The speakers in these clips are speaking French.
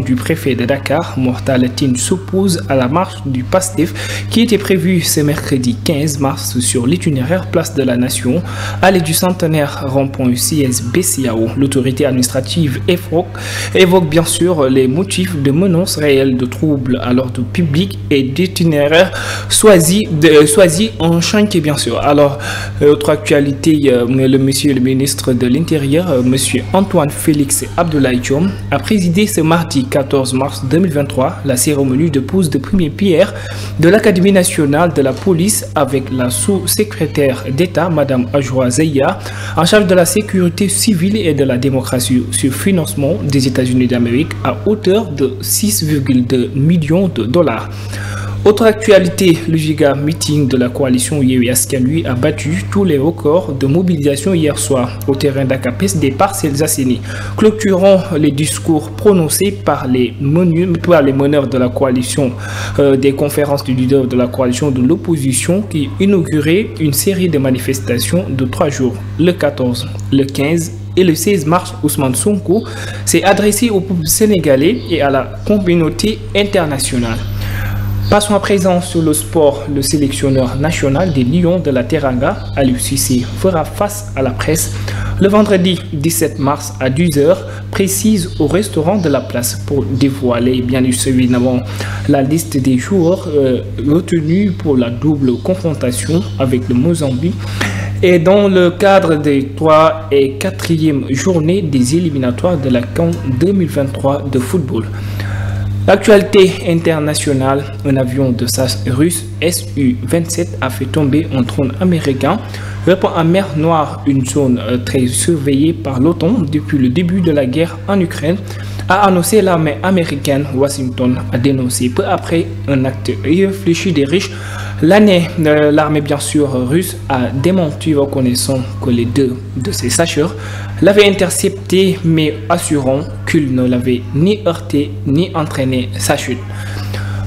du préfet de Dakar, Mortal Tine, s'oppose à la marche du PASTEF qui était prévue ce mercredi 15 mars sur l'itinéraire Place de la Nation, allée du centenaire rond-point UCS-BCAO. L'autorité administrative évoque bien sûr les motifs de menaces réelles de troubles à l'ordre public et d'itinéraire choisi en chantier bien sûr. Alors, autre actualité, le ministre de l'Intérieur, monsieur Antoine Félix Abdoulaye Diome, a présidé ce mardi 14 mars 2023 la cérémonie de pose de première pierre de l'Académie nationale de la police avec la sous-secrétaire d'État, madame Ajoa Zeya, en charge de la sécurité civile et de la démocratie sur financement des États-Unis d'Amérique à hauteur de 6,2 millions de dollars. Autre actualité, le giga meeting de la coalition Yewwi Askan Wi a battu tous les records de mobilisation hier soir au terrain d'Akapes des Parcelles Assainies, clôturant les discours prononcés par les meneurs de la coalition, des conférences du leader de la coalition de l'opposition qui inauguraient une série de manifestations de 3 jours, le 14, le 15 et le 16 mars. Ousmane Sonko s'est adressé au peuple sénégalais et à la communauté internationale. Passons à présent sur le sport. Le sélectionneur national des Lions de la Teranga, Aliou Cissé, fera face à la presse le vendredi 17 mars à 10h, précise au restaurant de la place, pour dévoiler bien évidemment la liste des joueurs retenus pour la double confrontation avec le Mozambique et dans le cadre des 3 et 4e journées des éliminatoires de la CAN 2023 de football. L'actualité internationale, un avion de chasse russe Su-27 a fait tomber un drone américain, répond en mer Noire, une zone très surveillée par l'OTAN depuis le début de la guerre en Ukraine, a annoncé l'armée américaine. Washington a dénoncé peu après un acte irréfléchi des riches. L'armée bien sûr russe a démenti, reconnaissant que les deux de ses chasseurs l'avaient intercepté, mais assurant qu'il ne l'avait ni heurté ni entraîné sa chute.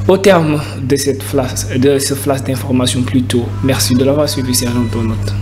Au terme de ce flash d'information plutôt, merci de l'avoir suivi, c'est un autre.